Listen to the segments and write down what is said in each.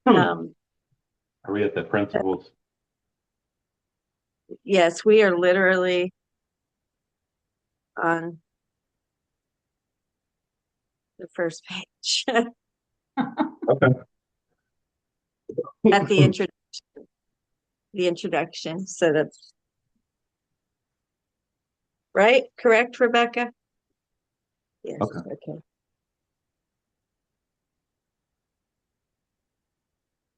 Um, Are we at the principals? yes, we are literally on the first page Okay. at the introduction. So that's right, correct, Rebecca? Yes, Okay. okay.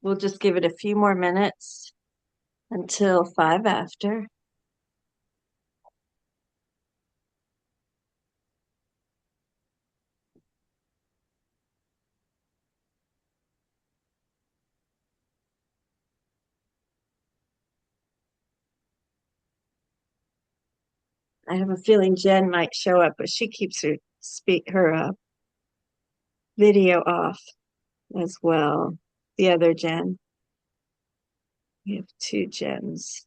We'll just give it a few more minutes until 5 after. I have a feeling Jen might show up, but she keeps her video off as well. The other Jen. We have two Jens.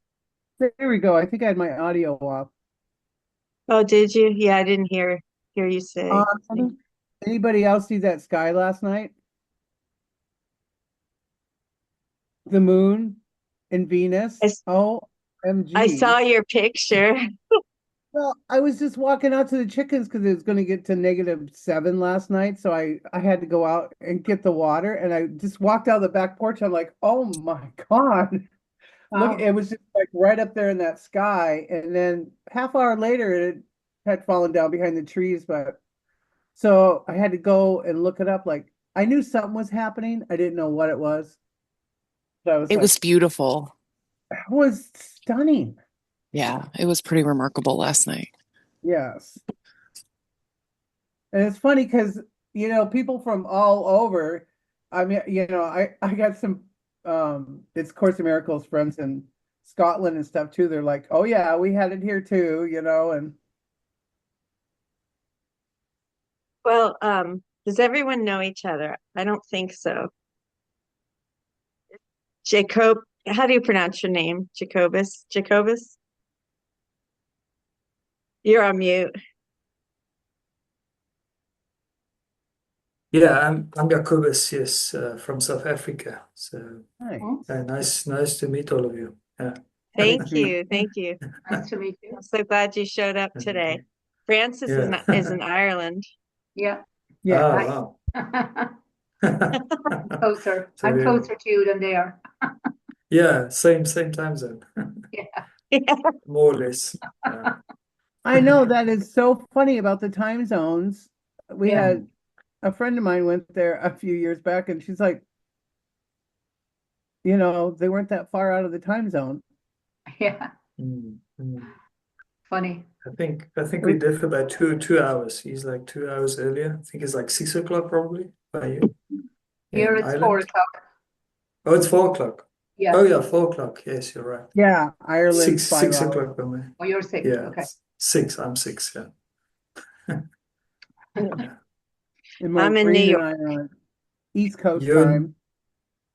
There we go. I think I had my audio off. Oh, did you? Yeah, I didn't hear you say. Anybody else see that sky last night? The moon and I, Venus. I saw OMG. your picture. Well, I was just walking out to the chickens because it was going to get to -7 last night. So I had to go out and get the water. And I just walked out the back porch. I'm like, oh my God. Look, Wow. it was just like right up there in that sky. And then half hour later, it had fallen down behind the trees. But so I had to go and look it up. Like I knew something was happening. I didn't know what it was. But I was It like, was beautiful. that was stunning. Yeah, it was pretty remarkable last night. Yes. And it's funny because, people from all over, I mean, I got some it's Course of Miracles friends in Scotland and stuff too. They're like, oh yeah, we had it here too, and Well, does everyone know each other? I don't think so. Jacob, how do you pronounce your name? Jacobus? Jacobus? You're on mute. Yeah, I'm Jacobus, yes, from South Africa. So nice. Hmm? nice to meet all of you. Yeah. Nice Thank to meet you. Thank you. Nice to meet you. I'm so glad you showed up today. Francis is Yeah. not, is in Ireland. Yeah. Yeah. Oh, Hi. wow. Closer. So I'm we closer to you than they are. yeah, same time zone, Yeah. Yeah. more or less. Yeah. I know that is so funny about the time zones. We Yeah. Mm, had a friend of mine went there a few years back and she's like, they weren't that far out of the time zone. Yeah. mm. Funny. I think we differ by two hours. He's like 2 hours earlier. I think it's like 6 o'clock probably by you Here in it's 4 Ireland. o'clock. Oh, it's 4 o'clock. Yeah. Oh yeah, 4 o'clock. Yes, you're right. Yeah, Six Ireland's five six hours. o'clock by me. Oh, you're 6. Yeah, Okay. six. I'm six. Yeah. Yeah. And I'm in New Maureen and York. I are on East Coast You're in time.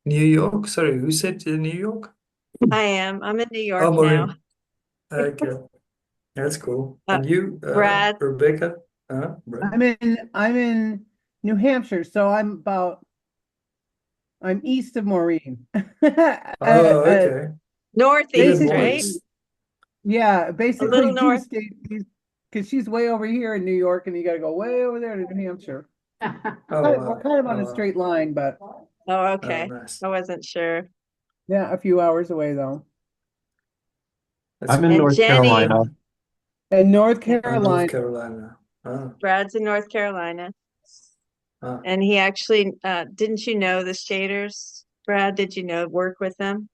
New York? Sorry, who said New York? I am. I'm in New York Oh, now. Maureen. Okay, that's cool. Uh, And you, Brad, Rebecca? Right. I'm in New Hampshire, so I'm east of Maureen. Oh, okay. Even Northeast, more Basically, right? east. yeah, A little basically two north. states because she's way over here in New York, and you got to go way over there to New Hampshire. Oh, We're wow. kind of Oh, on a wow. straight line, but Oh, Oh, okay. nice. I wasn't sure. yeah, a few hours away though. That's I'm in And cool. North Jenny, Carolina. And North yeah, North Carolina, Carolina. Oh, Brad's in North Carolina. ah. And he actually, didn't you know the Shaders? Brad, did you know work with them?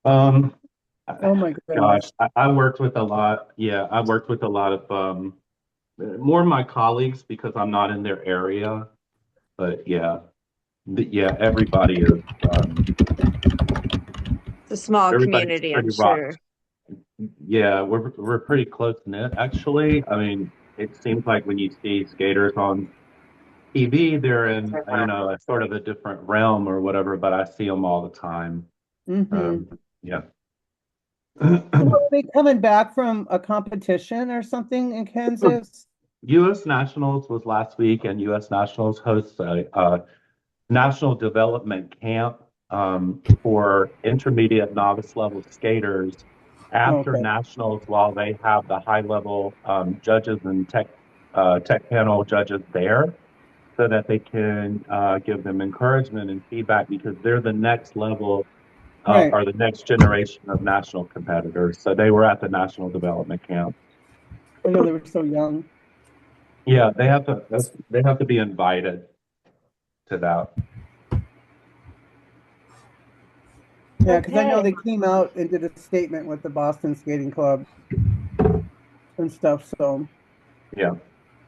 Um, oh my gosh, goodness. I worked with a lot. Yeah, I worked with a lot of more of my colleagues because I'm not in their area. But yeah, yeah, It's a small everybody's community, I'm pretty rock. sure. Yeah, we're pretty close knit actually. I mean, it seems like when you see skaters on TV, they're in, a sort of a different realm or whatever, but I see them all the time. Hmm. Yeah. So are they coming back from a competition or something in Kansas? U.S. Nationals was last week, and U.S. Nationals hosts national development camp for intermediate novice level skaters after Okay. nationals, while they have the high level judges and tech panel judges there, so that they can give them encouragement and feedback, because they're the next level Right. or the next generation of national competitors. So they were at the national development camp. I know they were so young. Yeah, they have to be invited to that. Yeah, because I know Okay. they came out and did a statement with the Boston Skating Club and stuff. So, Yeah.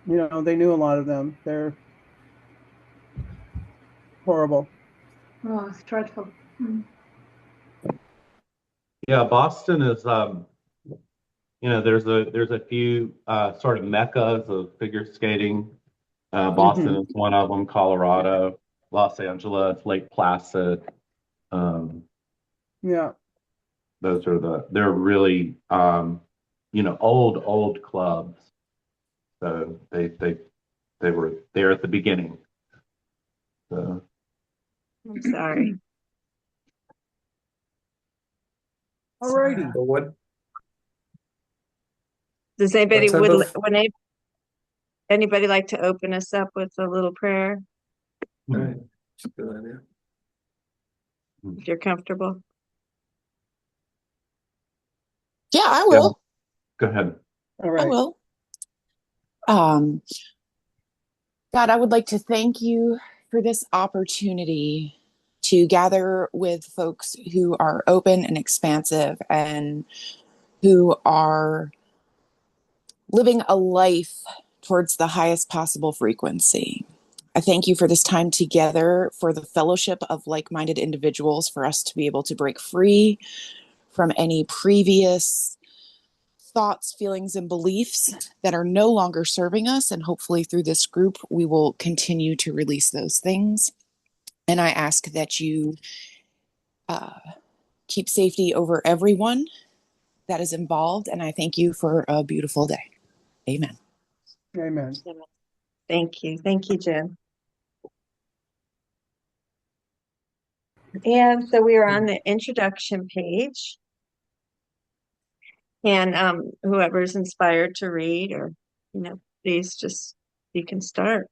they knew a lot of them. They're horrible. Oh, it's dreadful. Mm. Yeah, Boston is there's a few sort of meccas of figure skating. Boston Hmm. is one of them, Colorado, Los Angeles, Lake Placid. Um, Yeah. they're really old clubs. So they were there at the beginning. So I'm sorry. Alrighty. So Does what anybody type of anybody like to open us up with a little prayer right, it's a good idea. if you're comfortable? Yeah, I yeah, will. go ahead. All I right. will. Um, God, I would like to thank you for this opportunity to gather with folks who are open and expansive and who are living a life towards the highest possible frequency. I thank you for this time together, for the fellowship of like-minded individuals, for us to be able to break free from any previous thoughts, feelings, and beliefs that are no longer serving us. And hopefully through this group, we will continue to release those things. And I ask that you keep safety over everyone that is involved. And I thank you for a beautiful day. Amen. Amen. Thank you. Thank you, Jen. And so we are on the introduction page. And whoever's inspired to read, or please you can start.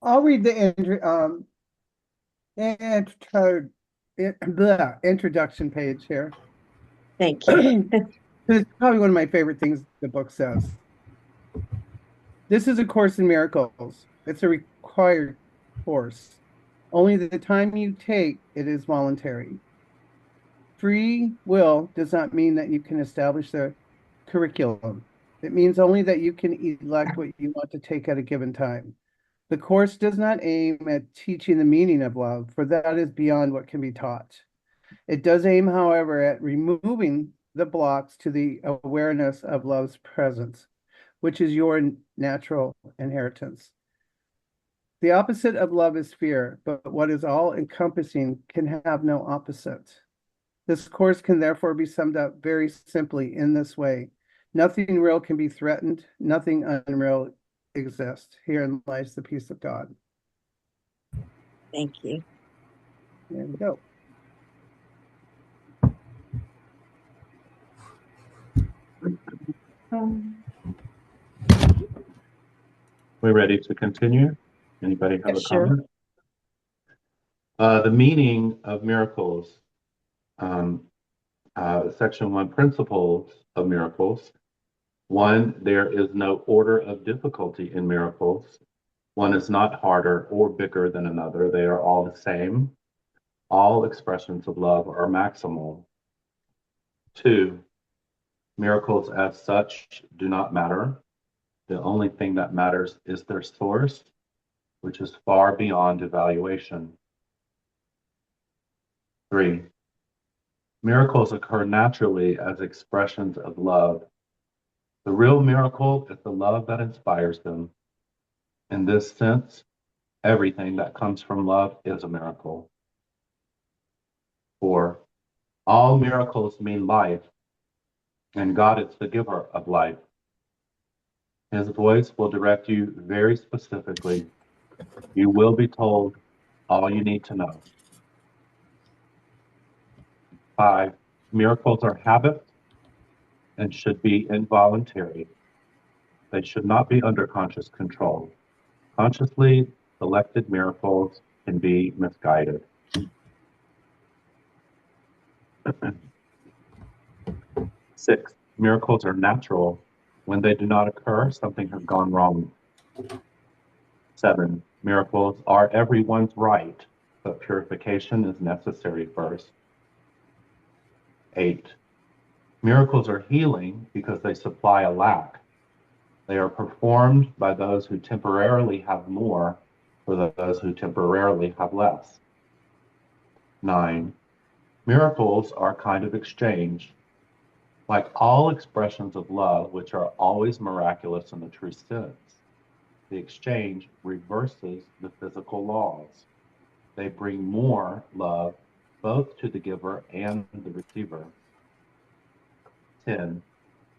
I'll read the introduction page here. Thank you. It's probably one of my favorite things the book says. This is A Course in Miracles. It's a required course. Only the time you take it is voluntary. Free will does not mean that you can establish the curriculum. It means only that you can elect what you want to take at a given time. The course does not aim at teaching the meaning of love, for that is beyond what can be taught. It does aim, however, at removing the blocks to the awareness of love's presence, which is your natural inheritance. The opposite of love is fear, but what is all encompassing can have no opposite. This course can therefore be summed up very simply in this way. Nothing real can be threatened, nothing unreal exists. Herein lies the peace of God. Thank you. There we go. We ready to continue? Anybody have a Sure. comment? The meaning of miracles. Um, Section 1, principles of miracles. 1, there is no order of difficulty in miracles. One is not harder or bigger than another. They are all the same. All expressions of love are maximal. 2, miracles as such do not matter. The only thing that matters is their source, which is far beyond evaluation. 3, miracles occur naturally as expressions of love. The real miracle is the love that inspires them. In this sense, everything that comes from love is a miracle. 4, all miracles mean life, and God is the giver of life. His voice will direct you very specifically You will be told all you need to know. 5, miracles are habits and should be involuntary. They should not be under conscious control. Consciously selected miracles can be misguided. 6, miracles are natural. When they do not occur, something has gone wrong. 7, miracles are everyone's right, but purification is necessary first. 8, miracles are healing because they supply a lack. They are performed by those who temporarily have more for those who temporarily have less. 9, miracles are a kind of exchange. Like all expressions of love, which are always miraculous in the true sense, the exchange reverses the physical laws. They bring more love both to the giver and the receiver. 10,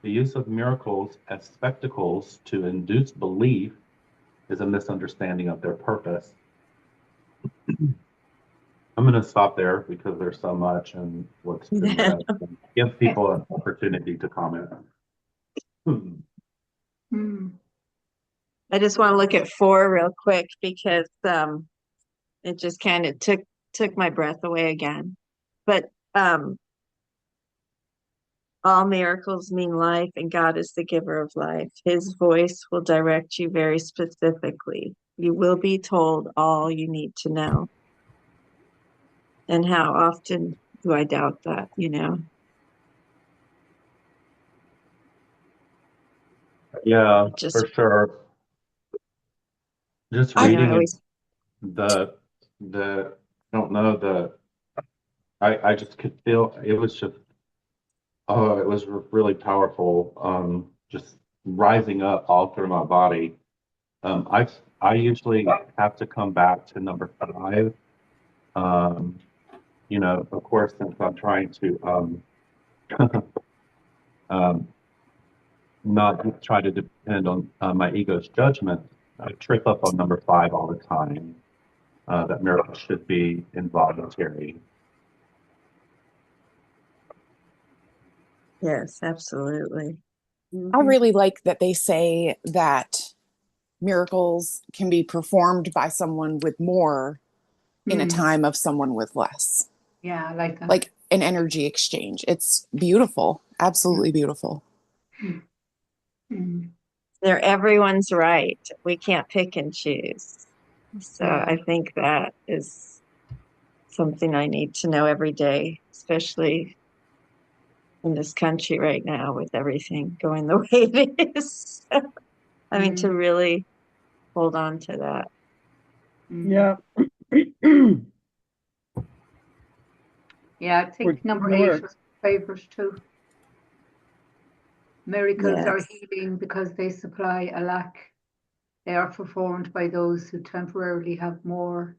the use of miracles as spectacles to induce belief is a misunderstanding of their purpose. I'm going to stop there because there's so much and what's been read. Give people an opportunity to comment. Mm. I just want to look at 4 real quick because it just kind of took my breath away again. But all miracles mean life, and God is the giver of life. His voice will direct you very specifically. You will be told all you need to know. And how often do I doubt that, you know? Yeah, Just, for sure. Just I you know, I reading always, the I don't know, I just could feel it was just, oh, it was really powerful. Just rising up all through my body. I usually have to come back to number 5. Um, of course, since I'm trying to um, not try to depend on my ego's judgment, I trip up on number 5 all the time. That miracles should be involuntary. yes, absolutely. I Mhm. really like that they say that miracles can be performed by someone with more in a Mm. time of someone with less. Yeah, I like that. Like an energy exchange. It's beautiful. Absolutely beautiful. Mm. They're everyone's right. We can't pick and choose. So Yeah. I think that is something I need to know every day, especially in this country right now with everything going the way it is. I mean, to Mm. really hold on to that. Yeah. Yeah, I We're think doing number the 8 work. was my favorite too. Miracles are Yes. healing because they supply a lack. They are performed by those who temporarily have more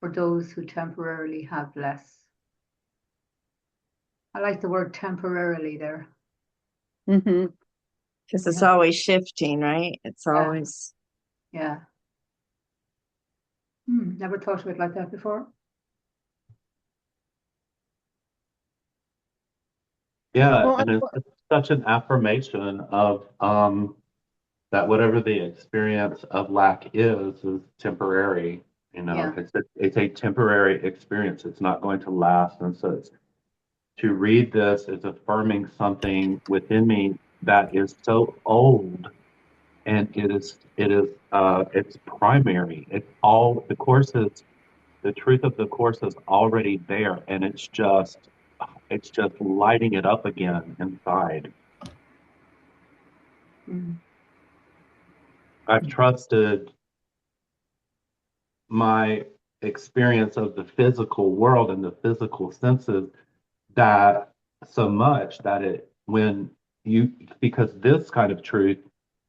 or those who temporarily have less. I like the word temporarily there. Hmm. Because it's Yeah. always shifting, right? It's always, Yeah. Never thought of it like that before. Yeah, Well, and it's such an affirmation of that whatever the experience of lack is temporary. Yeah. It's a temporary experience. It's not going to last. And so to read this is affirming something within me that is so old, and it's primary. It's all the courses, the truth of the course is already there, and it's just lighting it up again inside. Mm. I've trusted my experience of the physical world and the physical senses that so much that because this kind of truth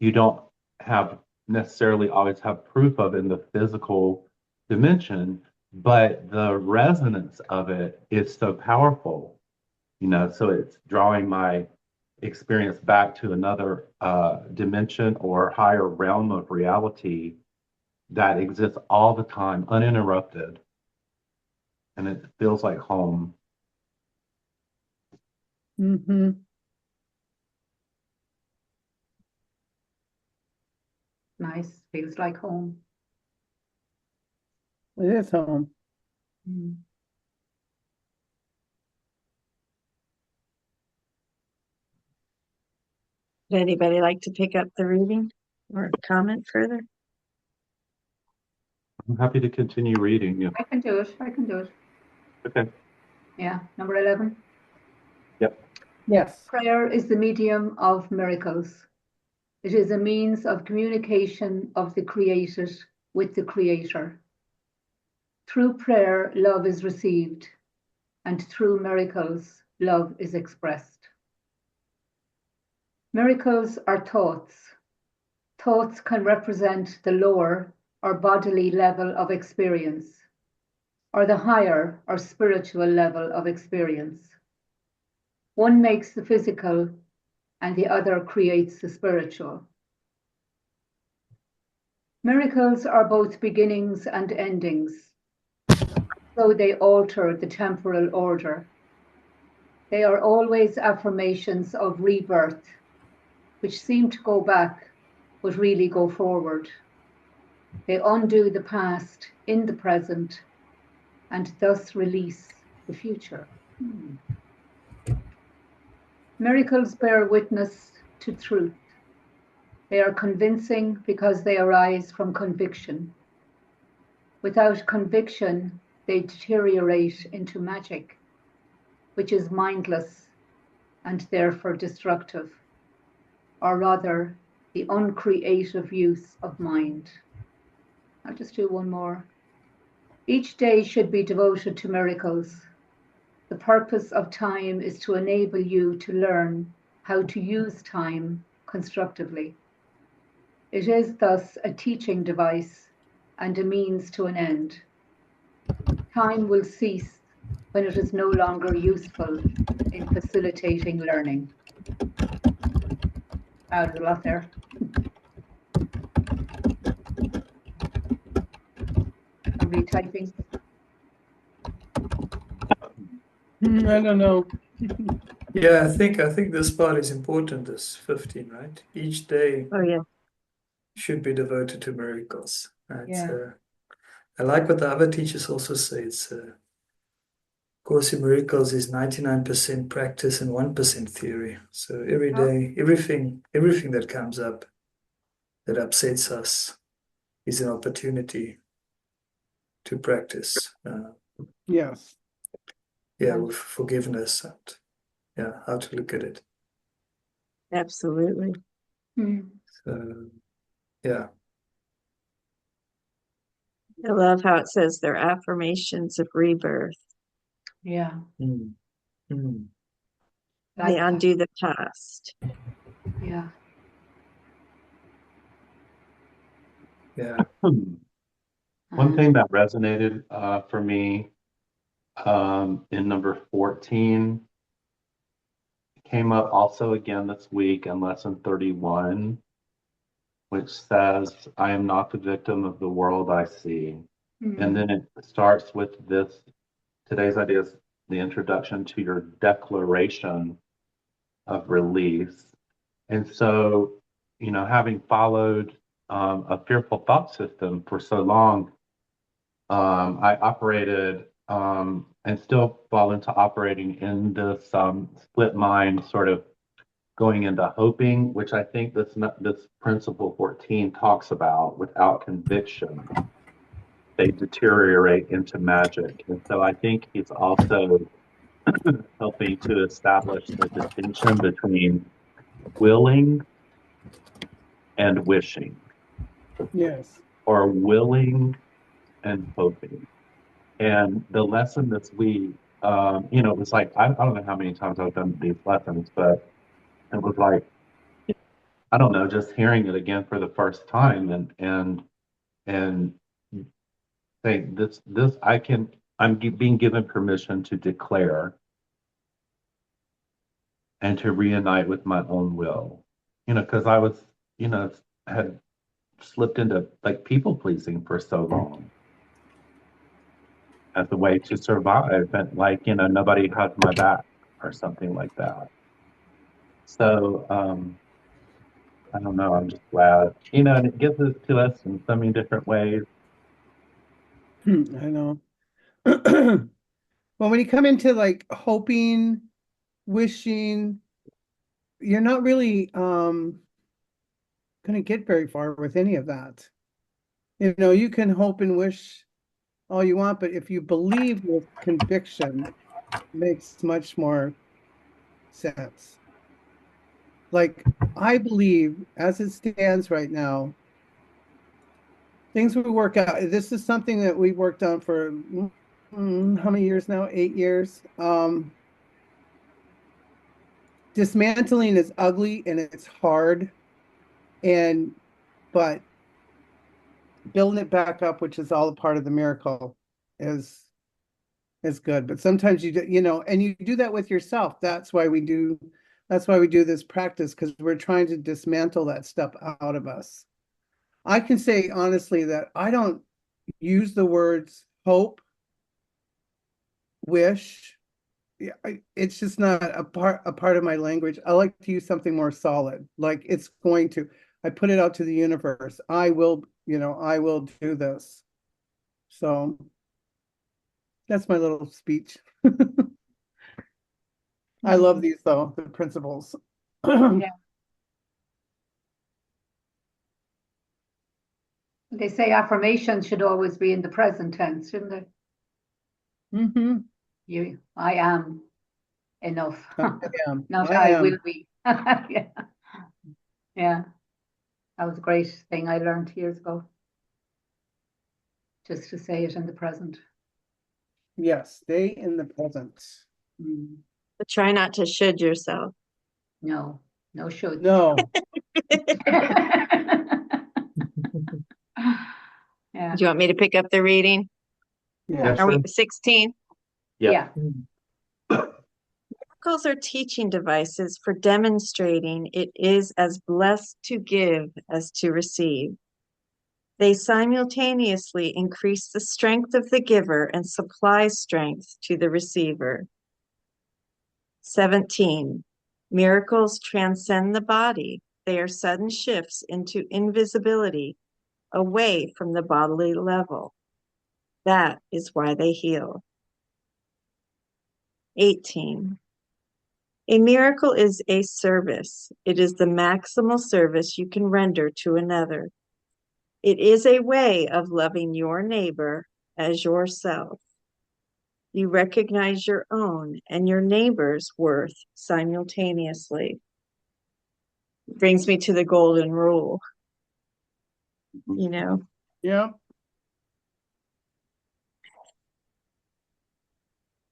you don't have necessarily always have proof of in the physical dimension, but the resonance of it is so powerful, so it's drawing my experience back to another dimension or higher realm of reality that exists all the time, uninterrupted, and it feels like home. Mm-hmm. Nice. Feels like home. It is home. Mm. Would anybody like to pick up the reading or comment further? I'm happy to continue reading. Yeah. I can do it. I can do it. Okay. Yeah. Number 11. Yep. Yes. Prayer is the medium of miracles. It is a means of communication of the created with the creator. Through prayer, love is received, and through miracles, love is expressed. Miracles are thoughts. Thoughts can represent the lower or bodily level of experience, or the higher or spiritual level of experience. One makes the physical, and the other creates the spiritual. Miracles are both beginnings and endings, so they alter the temporal order. They are always affirmations of rebirth, which seem to go back, but really go forward. They undo the past in the present, and thus release the future. Miracles bear witness to truth. They are convincing because they arise from conviction. Without conviction, they deteriorate into magic, which is mindless and therefore destructive, or rather, the uncreative use of mind. I'll just do one more. Each day should be devoted to miracles. The purpose of time is to enable you to learn how to use time constructively. It is thus a teaching device and a means to an end. Time will cease when it is no longer useful in facilitating learning. Wow, there's a lot there. Somebody typing. I don't know. Yeah, I think this part is important, this 15, right? Each day Oh, yeah. should be devoted to miracles. It's, Yeah. I like what the other teachers also say. It's Course in Miracles is 99% practice and 1% theory. So every day, everything that comes up that upsets us is an opportunity to practice. Yes. Yeah, with forgiveness and yeah, how to look at it. Absolutely. So yeah. I love how it says they're affirmations of rebirth. Yeah. Mm. Mm. They undo the past. Yeah. Yeah. One thing that resonated for me in number 14 came up also again this week in lesson 31, which says, I am not the victim of the world I see. And then it starts with this. Today's idea is the introduction to your declaration of release. And so, having followed a fearful thought system for so long, I operated and still fall into operating in this split mind, sort of going into hoping, which I think this principle 14 talks about. Without conviction, they deteriorate into magic. And so I think he's also helping to establish the distinction between willing and wishing, Yes. or willing and hoping. And the lesson this week, it was like, I don't know how many times I've done these lessons, but it was like, I don't know, just hearing it again for the first time and saying this being given permission to declare and to reunite with my own will, because I was, had slipped into like people pleasing for so long as a way to survive, and like, nobody has my back or something like that. So, I don't know, I'm just glad, and it gives it to us in so many different ways. I know. Well, when you come into like hoping, wishing, you're not really going to get very far with any of that. You can hope and wish all you want, but if you believe with conviction, it makes much more sense. Like, I believe as it stands right now, things will work out. This is something that we worked on for how many years now? 8 years. Dismantling is ugly and it's hard, but building it back up, which is all a part of the miracle, is good. But sometimes and you do that with yourself. That's why we do this practice, because we're trying to dismantle that stuff out of us. I can say honestly that I don't use the words hope, wish. Yeah, it's just not a part of my language. I like to use something more solid. Like I put it out to the universe. I will do this. So that's my little speech. I love these though, the principles. Yeah. They say affirmations should always be in the present tense, shouldn't they? I am enough. Not I will be. Yeah. Yeah. That was a great thing I learned years ago. Just to say it in the present. Yes, stay in the present. But try not to should yourself. No should. No. Yeah. Do you want me to pick up the reading? Yeah. Are we 16? Yeah. Miracles are teaching devices for demonstrating it is as blessed to give as to receive. They simultaneously increase the strength of the giver and supply strength to the receiver. 17. Miracles transcend the body. They are sudden shifts into invisibility, away from the bodily level. That is why they heal. 18. A miracle is a service. It is the maximal service you can render to another. It is a way of loving your neighbor as yourself. You recognize your own and your neighbor's worth simultaneously. It brings me to the golden rule. Yeah.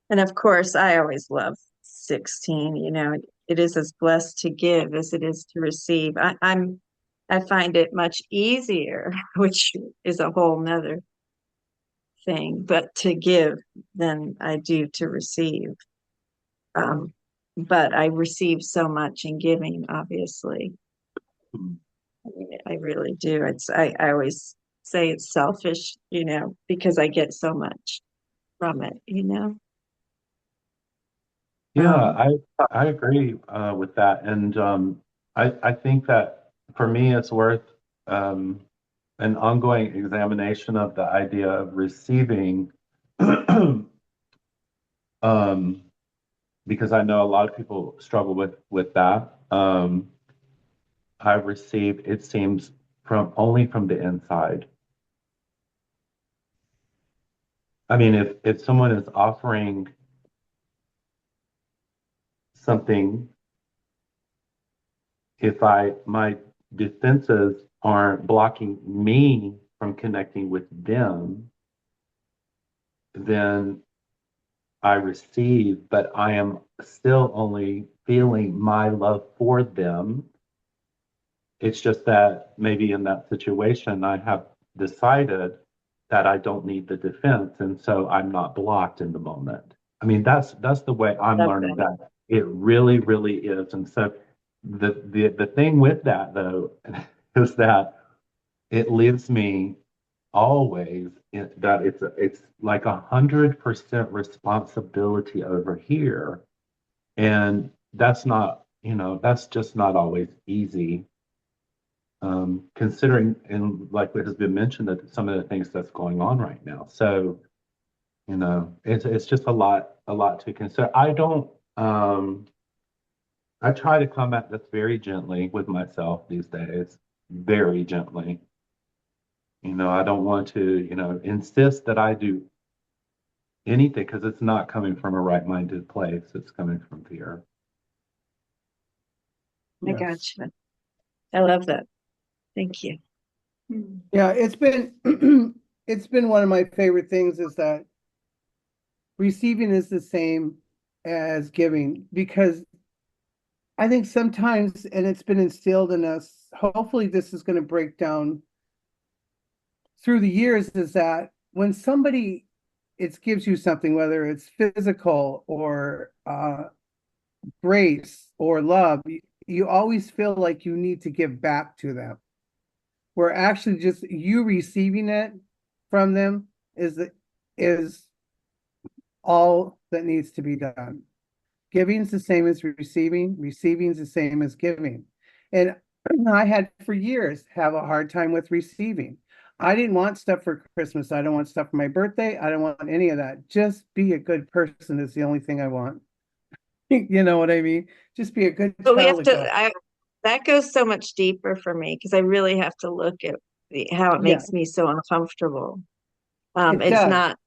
And of course, I always love 16. It is as blessed to give as it is to receive. I find it much easier, which is a whole nother thing, but to give than I do to receive. But I receive so much in giving, obviously. I really do. I always say it's selfish, because I get so much from it. Yeah, I agree with that, and I think that for me it's worth an ongoing examination of the idea of receiving, because I know a lot of people struggle with that. I receive, it seems, from only from the inside. I mean, if someone is offering something, if my defenses aren't blocking me from connecting with them, then I receive, but I am still only feeling my love for them. It's just that maybe in that situation, I have decided that I don't need the defense, and so I'm not blocked in the moment. I mean, that's the way I'm learning that it really, really is. And so the thing with that though is that it leaves me always that it's like 100% responsibility over here, and that's not, that's just not always easy. Considering, and like what has been mentioned, that some of the things that's going on right now. So, it's just a lot to consider. I try to come at this very gently with myself these days, very gently. I don't want to, insist that I do anything because it's not coming from a right-minded place. It's coming from fear. I Yes. gotcha. I love that. Thank you. Yeah, it's been it's been one of my favorite things is that receiving is the same as giving, because I think sometimes, and it's been instilled in us, hopefully this is going to break down through the years, is that when somebody it gives you something, whether it's physical or grace or love, you always feel like you need to give back to them. Where actually just you receiving it from them is all that needs to be done. Giving is the same as receiving. Receiving is the same as giving. And I had for years have a hard time with receiving. I didn't want stuff for Christmas. I don't want stuff for my birthday. I don't want any of that. Just be a good person is the only thing I want. You know what I mean? Just be a good But we have child of God. to, that goes so much deeper for me because I really have to look at how it Yeah, makes me so uncomfortable. it It's does. not,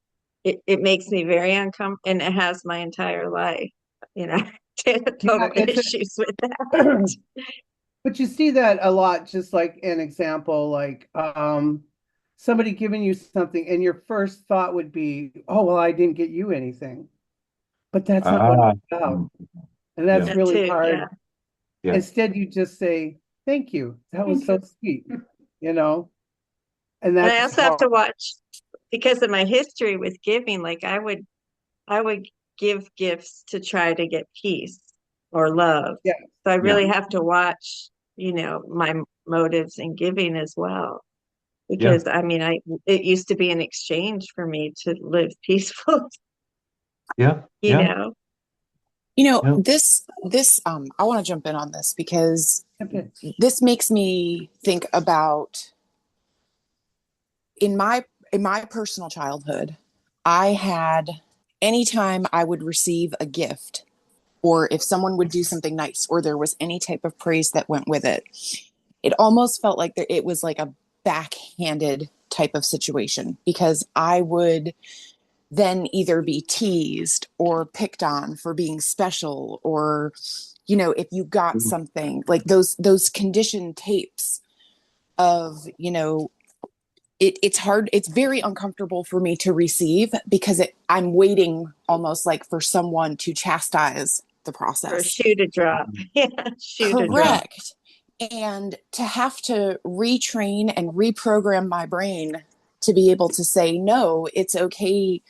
it makes me very uncomfortable, and it has my entire life, Yeah, total it's issues with that. but you see that a lot, just like an example, like somebody giving you something, and your first thought would be, oh, well, I didn't get you anything. But that's not what Ah, it's about. mm, And yeah, that's That really too, yeah. hard. yeah. Instead, you just say, thank you. That was Thank so you. sweet, you know? And And I that's also have hard. to watch because of my history with giving, like I would give gifts to try to get peace or love. Yeah. So I Yeah, really have to watch, my motives in giving as well. yeah, Because I mean, it used to be an exchange for me to live peaceful, yeah, you yeah, know. yeah. This I want to jump in on this because Okay. this makes me think about in my personal childhood, I had anytime I would receive a gift or if someone would do something nice or there was any type of praise that went with it, it almost felt like it was like a backhanded type of situation because I would then either be teased or picked on for being special or if you got Mm, something like those conditioned tapes of it's hard, it's very uncomfortable for me to receive because I'm waiting almost like for someone to chastise the For a process. shoe to drop. mm, Yeah, shoe to yeah, drop. Correct. And to have to retrain and reprogram my brain to be able to say no, it's okay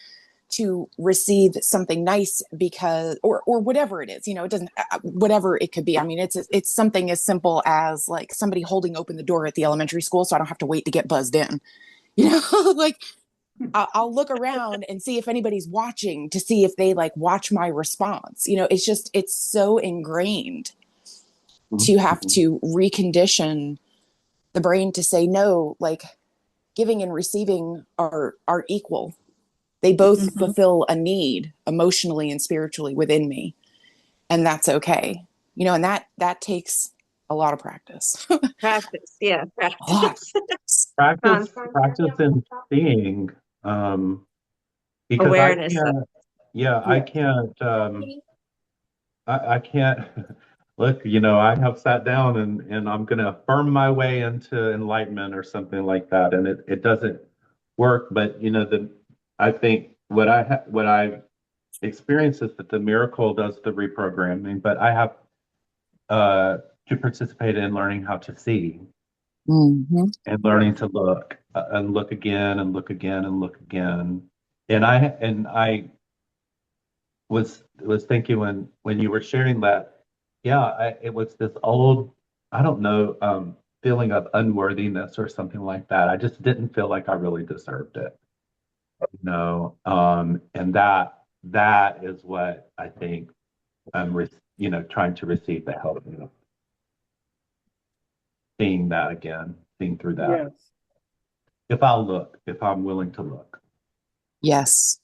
to receive something nice because or whatever it is, it doesn't, whatever it could be. I mean, it's something as simple as like somebody holding open the door at the elementary school so I don't have to wait to get buzzed in. Like I'll look around and see if anybody's watching to see if they like watch my response. It's so ingrained mhm, to have mhm, to recondition the brain to say no, like giving and receiving are equal. They both Hmm. fulfill a need emotionally and spiritually within me, and that's okay. And that takes a lot of practice. Practice, yeah, A lot. practice. practice in seeing, um, because I Awareness of. can't, yeah, I Yeah. can't, I can't look, I have sat down and I'm going to affirm my way into enlightenment or something like that. And it doesn't work. But, I think what I've experienced is that the miracle does the reprogramming, but I have, to participate in learning how to see Mm-hmm. and learning to look, and look again and look again and look again. And I was thinking when you were sharing that, yeah, it was this old, I don't know, feeling of unworthiness or something like that. I just didn't feel like I really deserved it. No, and that is what I think I'm, trying to receive the help, seeing that again, seeing through that. Yes. If I'm willing to look. Yes.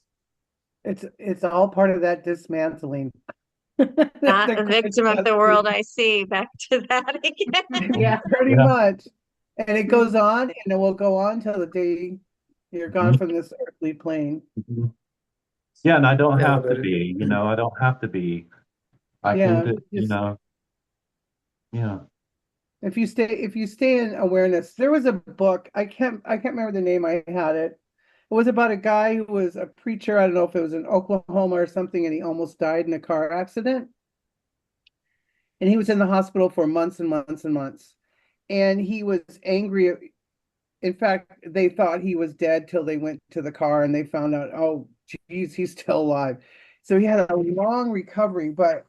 It's all part of that dismantling. Not a The victim of the world I see. Back to that again. Yeah. pretty Yeah. much. And it goes on and it will go on till the day you're gone Mhm. from this earthly plane. Mhm. Yeah, and I don't Yeah, have to but be, I don't have to be. I can Yeah, do, just yeah. if you stay in awareness. There was a book, I can't remember the name. I had it. It was about a guy who was a preacher. I don't know if it was in Oklahoma or something, and he almost died in a car accident. And he was in the hospital for months and months and months. And he was angry. In fact, they thought he was dead till they went to the car and they found out, oh, geez, he's still alive. So he had a long recovery. But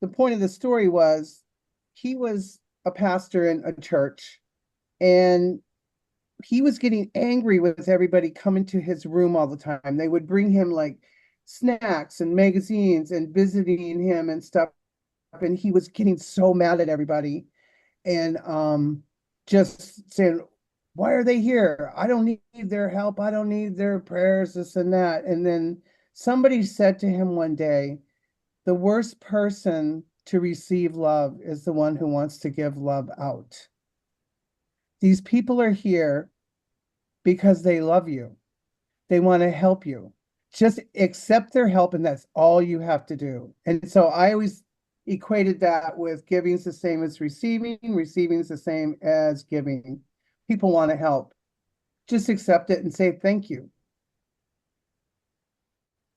the point of the story was he was a pastor in a church, and he was getting angry with everybody coming to his room all the time. They would bring him like snacks and magazines and visiting him and stuff. And he was getting so mad at everybody and just saying, why are they here? I don't need their help. I don't need their prayers, this and that. And then somebody said to him one day, the worst person to receive love is the one who wants to give love out. These people are here because they love you. They want to help you. Just accept their help, and that's all you have to do. And so I always equated that with giving is the same as receiving, receiving is the same as giving. People want to help. Just accept it and say thank you.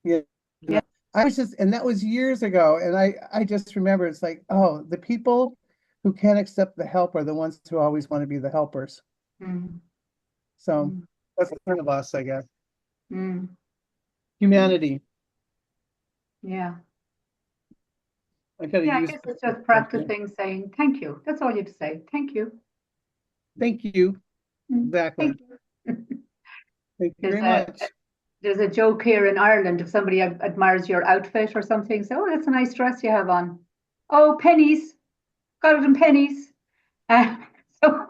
Yeah. Yeah. I was just, and that was years ago. And I just remember it's like, oh, the people who can't accept the help are the ones who always want to be the helpers. Mm. So Mm. that's part of us, I guess. Mm. Humanity. Yeah. I gotta Yeah, I use. guess it's just practicing saying thank you. That's all you have to say. Thank you. Thank you. Mm. Exactly. Thank you. Thank you There's very a much. there's a joke here in Ireland. If somebody admires your outfit or something, say, "Oh, that's a nice dress you have on." Oh, pennies. Got it in pennies. Uh, so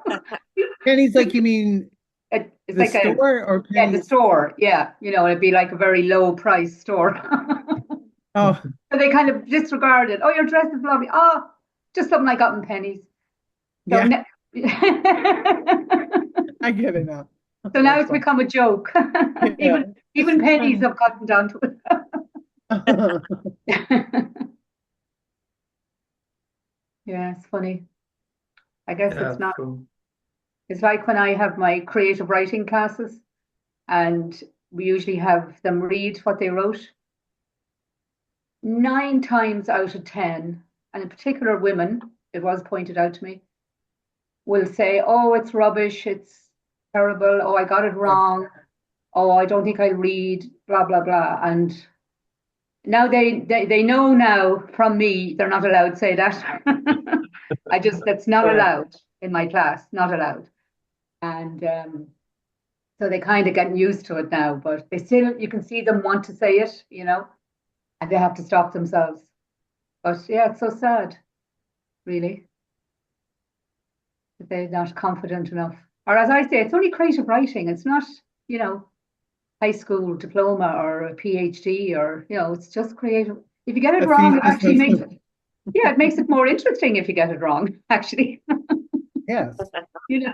Pennies, like you mean it's the like a store or yeah, the pennies? store. Yeah, it'd be like a very low price store. Oh, So they kind of disregard it. Oh, your dress is lovely. Oh, just something I got in pennies. So, yeah, I get it now. so now That's it's fine. become a joke. Yeah. Even pennies have gotten down to it. Yeah, it's funny. I guess yeah, it's not. cool. It's like when I have my creative writing classes, and we usually have them read what they wrote. 9 times out of 10, and in particular women, it was pointed out to me, will say, "Oh, it's rubbish. It's terrible. Oh, I got it wrong. Oh, I don't think I read, blah, blah, blah." And now they know now from me, they're not allowed to say that. That's not Yeah. allowed in my class, not allowed. And so they kind of getting used to it now, but they still, you can see them want to say it, and they have to stop themselves. But yeah, it's so sad, really, that they're not confident enough. Or as I say, it's only creative writing. It's not, you know, high school diploma or a PhD or, it's just creative. If you get it A wrong, it thesis. actually makes it, yeah, it makes it more interesting if you get it wrong, actually. Yes. You know,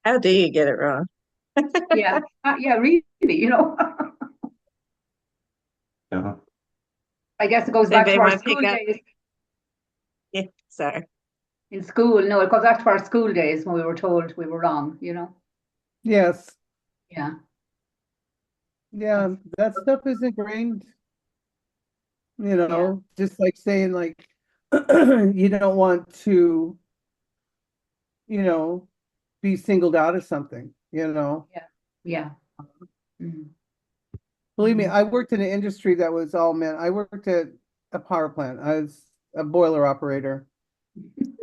How do you get it wrong? yeah, yeah, really, Yeah. I guess it goes Does back to anybody our want to pick school up? days. Yeah, sorry. In school, no, it goes back to our school days when we were told we were wrong. Yes. Yeah. Yeah. That stuff is ingrained, Yeah. just like saying like you don't want to, be singled out as something. Yeah. Yeah. Mm. Believe me, Mm. I worked in an industry that was all men. I worked at a power plant. I was a boiler operator.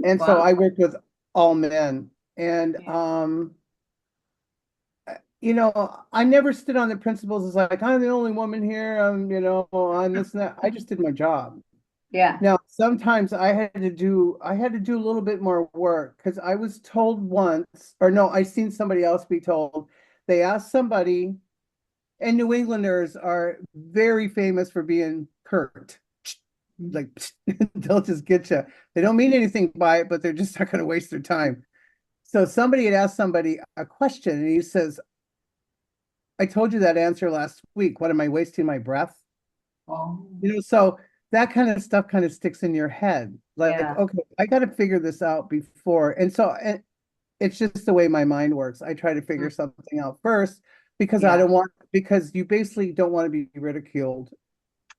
And so Wow. I worked with all men. And you know, I never stood on the principles as like, I'm the only woman here, I'm, you know, I'm this and that. I just did my job. Yeah. Now, sometimes I had to do a little bit more work because I was told once, or no, I seen somebody else be told. They asked somebody, and New Englanders are very famous for being curt. Like they'll just get you. They don't mean anything by it, but they're just not going to waste their time. So somebody had asked somebody a question, and he says, I told you that answer last week. What am I wasting my breath? Oh, You know, so that kind of stuff kind of sticks in your head. Like, yeah. okay, I got to figure this out before. And so it's just the way my mind works. I try to figure something out first because I Yeah. don't want, because you basically don't want to be ridiculed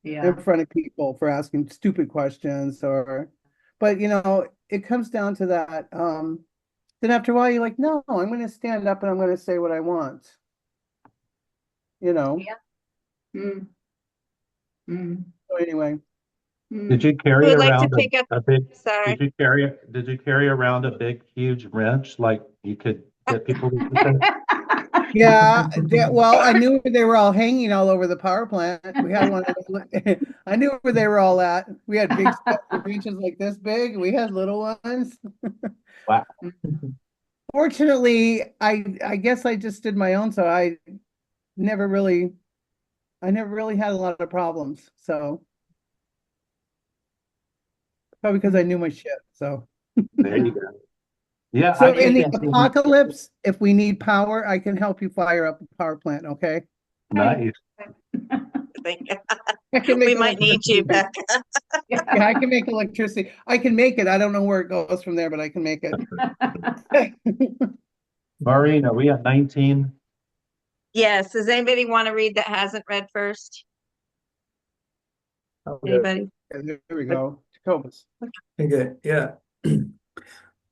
Yeah. in front of people for asking stupid questions but you know, it comes down to that. Then after a while, you're like, no, I'm going to stand up and I'm going to say what I want, you know? Yeah. Mm. Mm. So anyway, Did Mm. you Who carry would like to around pick up? a big, Sorry. did you carry around a big, huge wrench like you could get people to yeah, well, I knew where they were all hanging all over the power plant. We had one. I knew where they were all at. We had big reaches like this big. We had little ones. Wow. Fortunately, I guess I just did my own, so never really I never really had a lot of problems. So probably because I knew my shit. So There you go. Yeah, I so in think the it's apocalypse, if we need power, I can help you fire up a power plant. Okay, nice. I can We make might need you, electricity. Becca. Yeah, I can make electricity. I can make it. I don't know where it goes from there, but I can make it. Marina, we have 19. Yes. Does anybody want to read that hasn't read first? Anybody? There we go. Jacobus. Okay, yeah.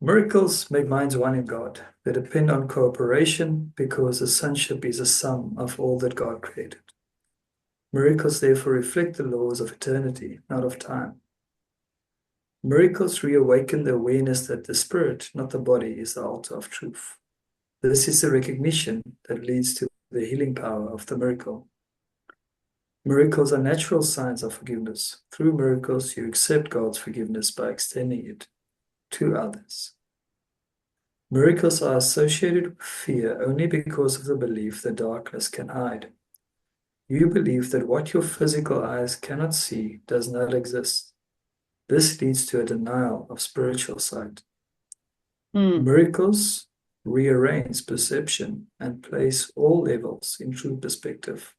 Miracles make minds one in God. They depend on cooperation because the sonship is a sum of all that God created. Miracles therefore reflect the laws of eternity, not of time. Miracles reawaken the awareness that the spirit, not the body, is the altar of truth. This is the recognition that leads to the healing power of the miracle. Miracles are natural signs of forgiveness. Through miracles, you accept God's forgiveness by extending it to others. Miracles are associated with fear only because of the belief that darkness can hide. You believe that what your physical eyes cannot see does not exist. This leads to a denial of spiritual sight. Miracles rearrange perception and place all levels in true perspective.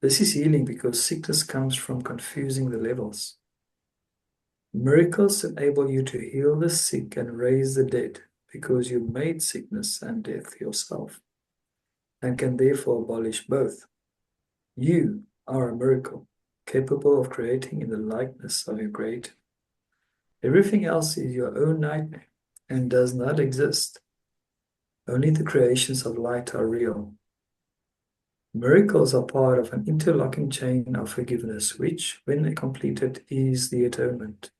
This is healing because sickness comes from confusing the levels. Miracles enable you to heal the sick and raise the dead because you made sickness and death yourself and can therefore abolish both. You are a miracle, capable of creating in the likeness of your Creator. Everything else is your own nightmare and does not exist. Only the creations of light are real. Miracles are part of an interlocking chain of forgiveness, which, when completed, is the atonement.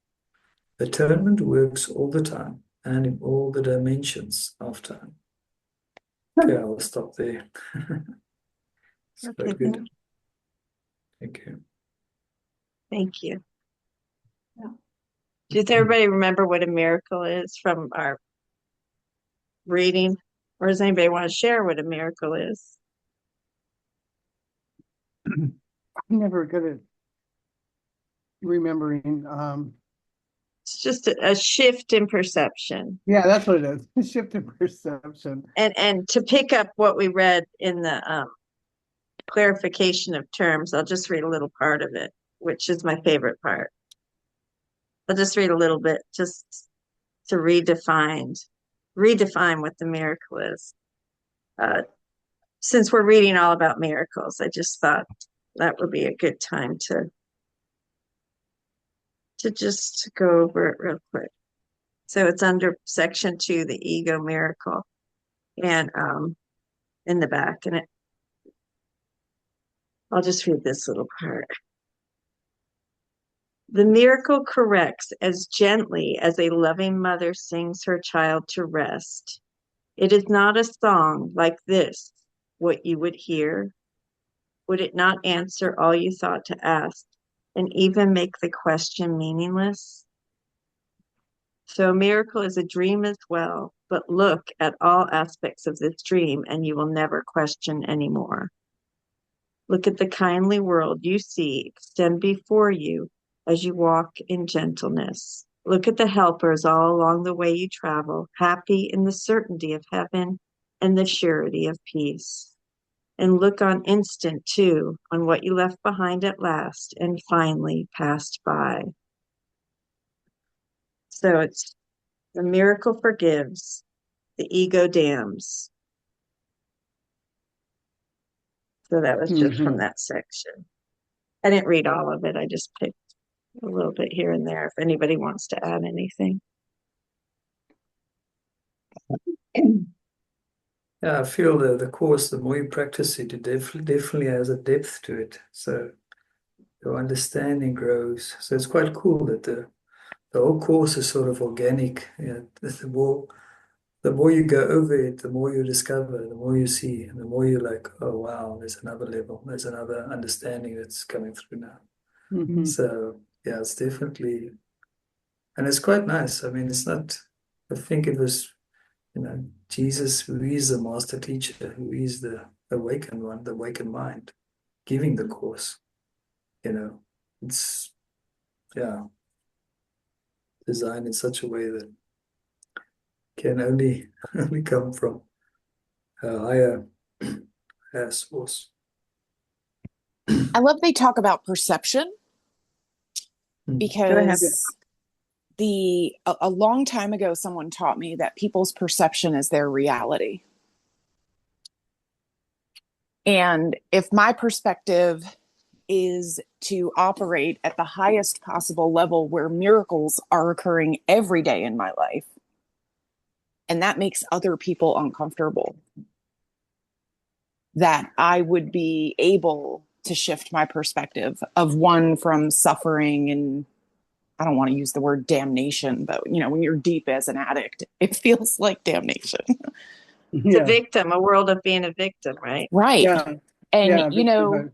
Atonement works all the time and in all the dimensions of time. Okay, I'll stop there. It's Okay, quite good. Thank you. thank you. Yeah. Does everybody remember what a miracle is from our reading? Or does anybody want to share what a miracle is? I'm never good at remembering. It's just a shift in perception. Yeah, that's what it is. Shift in perception. And to pick up what we read in the clarification of terms, I'll just read a little part of it, which is my favorite part. I'll just read a little bit just to redefine what the miracle is. Since we're reading all about miracles, I just thought that would be a good time to just go over it real quick. So it's under section 2, the ego miracle, and in the back, and I'll just read this little part. The miracle corrects as gently as a loving mother sings her child to rest. It is not a song like this, what you would hear. Would it not answer all you thought to ask and even make the question meaningless? So a miracle is a dream as well, but look at all aspects of this dream and you will never question anymore. Look at the kindly world you see extend before you as you walk in gentleness. Look at the helpers all along the way you travel, happy in the certainty of heaven and the surety of peace. And look on instant, too, on what you left behind at last and finally passed by. So it's the miracle forgives, the ego damns. So that was just from that section. I didn't read all of it. I just picked a little bit here and there if anybody wants to add anything. Yeah, I feel the course, the more you practice it, it definitely has a depth to it. So your understanding grows. So it's quite cool that the whole course is sort of organic. Yeah, the more you go over it, the more you discover, the more you see, and the more you're like, oh wow, there's another level, there's another understanding that's coming through now. Mhm. So yeah, it's definitely, and it's quite nice. I mean, it's not, I think it was, Jesus, who is the master teacher, who is the awakened one, the awakened mind, giving the course. It's, yeah, designed in such a way that can only only come from a higher source. I love they talk about perception Mm. because a long time ago someone taught me that people's perception is their reality. And if my perspective is to operate at the highest possible level where miracles are occurring every day in my life, and that makes other people uncomfortable, that I would be able to shift my perspective of one from suffering, and I don't want to use the word damnation, but when you're deep as an addict, it feels like damnation. It's a victim, a world of being a victim, right? Right. Yeah. And Yeah,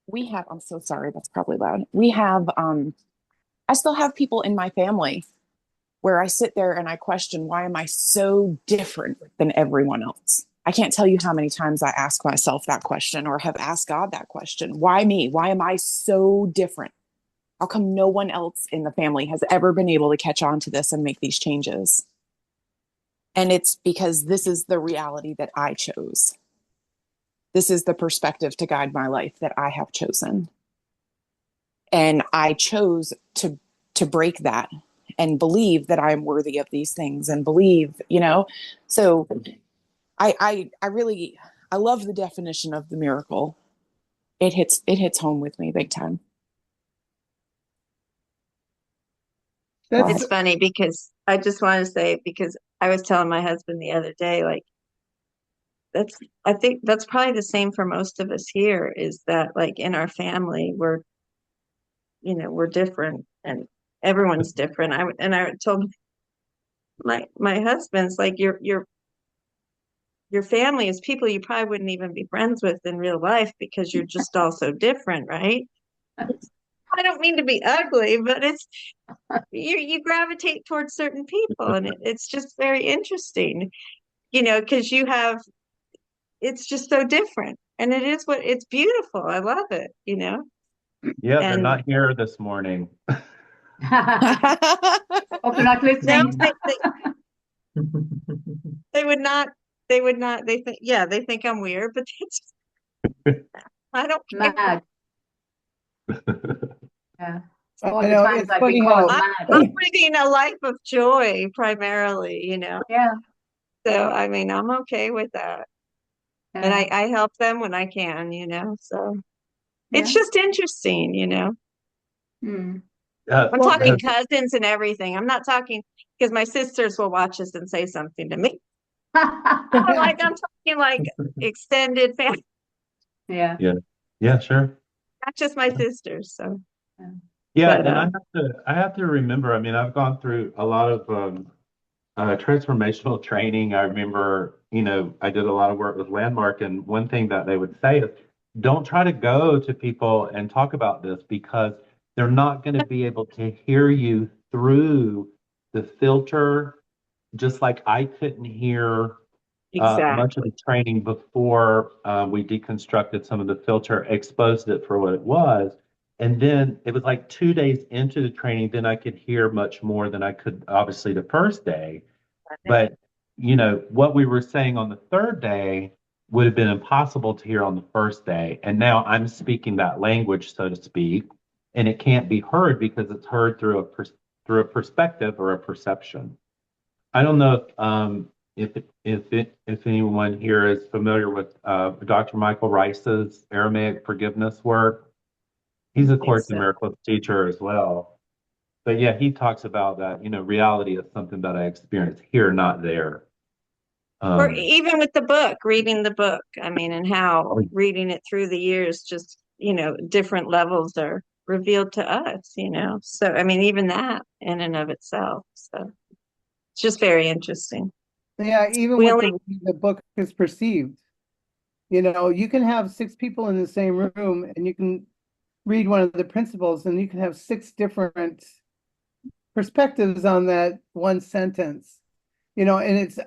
we have, I'm so sorry, that's probably loud. We have, I still have people in my family where I sit there and I question, why am I so different than everyone else? I can't tell you how many times I ask myself that question or have asked God that question. Why me? Why am I so different? How come no one else in the family has ever been able to catch on to this and make these changes? And it's because this is the reality that I chose. This is the perspective to guide my life that I have chosen. And I chose to break that and believe that I'm worthy of these things and believe, so I really, I love the definition of the miracle. It hits home with me big time. It's funny because I just want to say, because I was telling my husband the other day, like, I think that's probably the same for most of us here, is that like in our family, we're different and everyone's different. I told my husband's like, your family is people you probably wouldn't even be friends with in real life because you're just all so different, right? I don't mean to be ugly, but you gravitate towards certain people, and it's just very interesting, because it's just so different, and it's beautiful. I love it, Yeah, they're and not here this morning. Hope they're not no, listening. they would not. They think I'm weird, but I don't care. Mad. Yeah. All I the know, times it's I've funny been how called I'm mad. living a life of joy primarily, Yeah. So I mean, I'm okay with that, and Yeah. I help them when I can, so it's Yeah. just interesting, Hmm. I'm well, talking cousins and everything. I'm not talking because my sisters will watch us and say something to me. I'm talking like extended family, Yeah. Yeah, sure. not just my sisters. So Yeah. Yeah, But and I have to remember, I mean, I've gone through a lot of transformational training. I remember, I did a lot of work with Landmark, and one thing that they would say is don't try to go to people and talk about this because they're not going to be able to hear you through the filter, just like I couldn't hear much of exactly. the training before we deconstructed some of the filter, exposed it for what it was. And then it was like 2 days into the training, then I could hear much more than I could obviously the first day. But, what we were saying on the third day would have been impossible to hear on the first day. And now I'm speaking that language, so to speak, and it can't be heard because it's heard through through a perspective or a perception. I don't know if anyone here is familiar with Dr. Michael Rice's Aramaic forgiveness work. I He's a think Course in so. Miracles teacher as well. But yeah, he talks about that, reality is something that I experience here, not there. Or Um, even with the book, reading the book, I mean, and how reading it through the years, just, different levels are revealed to us. So, I mean, even that in and of itself. So it's just very interesting. Yeah, even We with only, the way the book is perceived. You can have six people in the same room and you can read one of the principles and you can have six different perspectives on that one sentence. And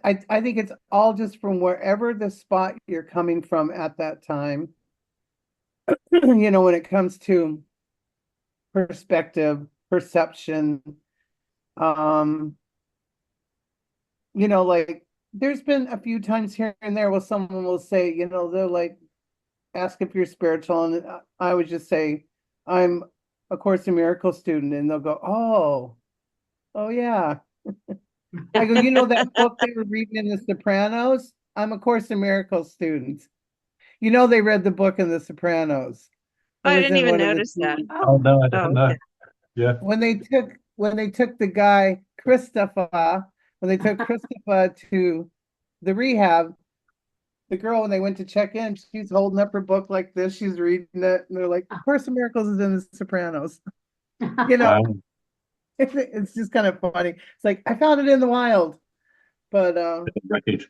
I think it's all just from wherever the spot you're coming from at that time. When it comes to perspective, perception, um, like there's been a few times here and there where someone will say, they're like, ask if you're spiritual, and I would just say, I'm a Course in Miracles student, and they'll go, oh yeah. I go, that book they were reading in The Sopranos? I'm a Course in Miracles student. They read the book in The Sopranos. It I was didn't in even one of the notice that. oh no, I Oh, didn't okay. know. Yeah. when they took the guy Christopher, when they took Christopher to the rehab, the girl, when they went to check in, she's holding up her book like this. She's reading it, and they're like, "Course in Miracles is in The Sopranos." You know, Wow. it's just kind of funny. It's like I found it in the wild, but Right.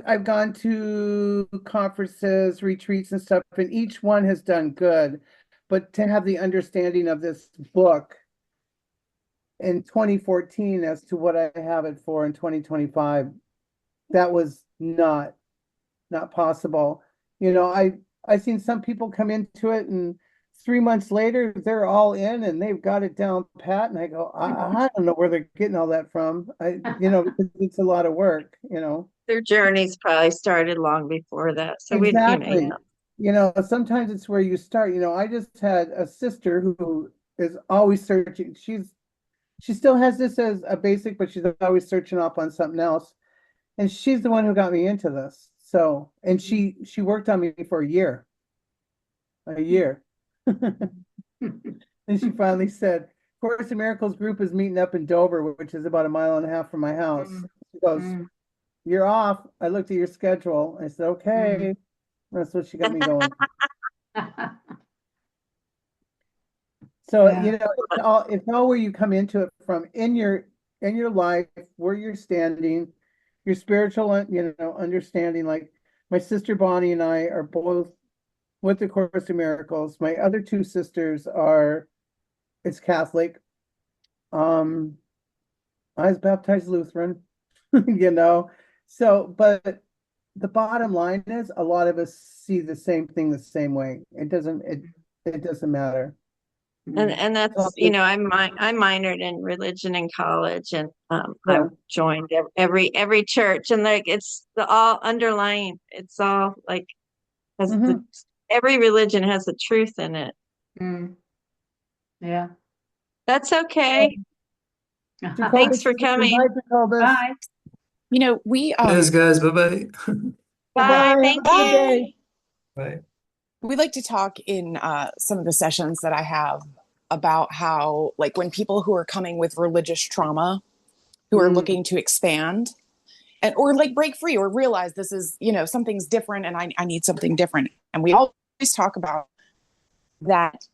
I've gone to conferences, retreats, and stuff, and each one has done good. But to have the understanding of this book in 2014 as to what I have it for in 2025, that was not possible. I've seen some people come into it and 3 months later they're all in and they've got it down pat. And I go, I don't know where they're getting all that from. Because it's a lot of work. Their journeys probably started long before that. So Exactly. Sometimes it's where you start. I just had a sister who is always searching. She still has this as a basic, but she's always searching up on something else. And she's the one who got me into this. So, and she worked on me for a year. And she finally said, Course in Miracles group is meeting up in Dover, which is about a mile and a half from my house. She goes, you're off. I looked at your schedule. I said, okay. That's what she got me going. So, Yeah. it's all where you come into it from in your life, where you're standing, your spiritual, understanding. Like my sister Bonnie and I are both with the Course in Miracles. My other two sisters it's Catholic. I was baptized Lutheran, you know. So, but the bottom line is a lot of us see the same thing the same way. It doesn't matter. and that's, I minored in religion in college, and I Yeah. joined every church, and like it's the all underlying, it's all like has Mhm. every religion has the truth in it. Mm. Yeah. That's okay. Thanks Jacobus, for coming. bye, Jacobus. Bye. We Yes, guys. Bye-bye. Bye. Bye. Thank Have a good you. day. Bye. we like to talk in some of the sessions that I have about how, like, when people who are coming with religious trauma, who are looking to expand and or like break free or realize this is, something's different and I need something different. And we always talk about that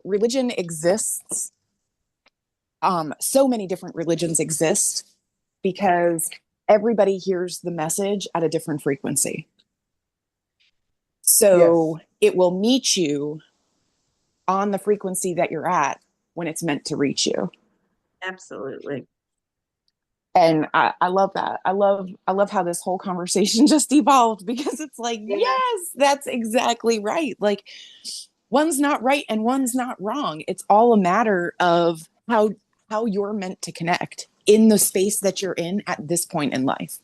religion exists. So many different religions exist because everybody hears the message at a different frequency. So Yes. it will meet you on the frequency that you're at when it's meant to reach you. Absolutely. And I love that. I love how this whole conversation just evolved, because it's like, Yeah. yes, that's exactly right. Like, one's not right and one's not wrong. It's all a matter of how you're meant to connect in the space that you're in at this point in life,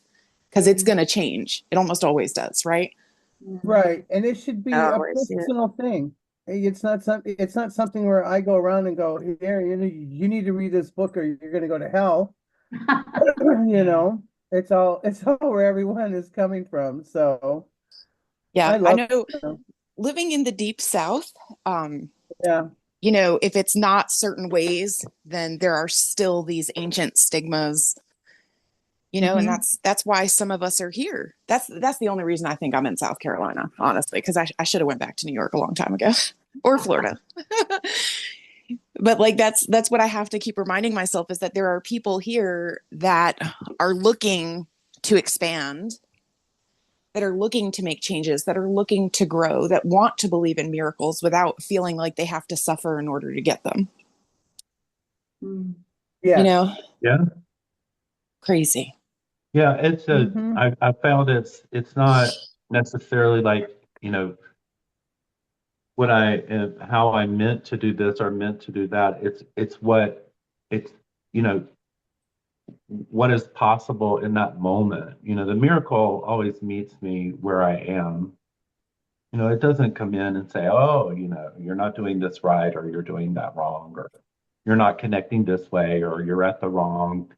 because it's going to change. It almost always does, right? Right. And it should be a Always, yeah. personal thing. It's not something where I go around and go, here, you need to read this book or you're gonna go to hell. It's all where everyone is coming from. So Yeah, I I love know, them. living in the deep south, Yeah. if it's not certain ways, then there are still these ancient stigmas, and Mhm. that's why some of us are here. That's the only reason I think I'm in South Carolina, honestly, because I should have went back to New York a long time ago, or Florida. But like, that's what I have to keep reminding myself, is that there are people here that are looking to expand, that are looking to make changes, that are looking to grow, that want to believe in miracles without feeling like they have to suffer in order to get them. Mm. You Yes. know, Yeah. crazy. Yeah. Mhm. I found it's not necessarily like, what how I meant to do this or meant to do that. It's, you know, what is possible in that moment. The miracle always meets me where I am. It doesn't come in and say, oh, you're not doing this right, or you're doing that wrong, or you're not connecting this way, or you're at the wrong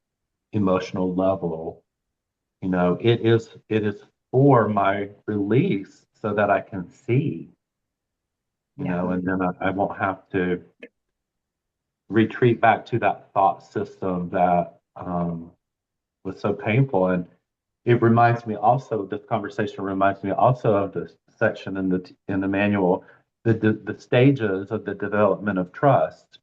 emotional level. It is for my release so that I can see, Yeah. and then I won't have to retreat back to that thought system that was so painful. And it reminds me also, this conversation reminds me also of this section in the manual, the stages of the development of trust,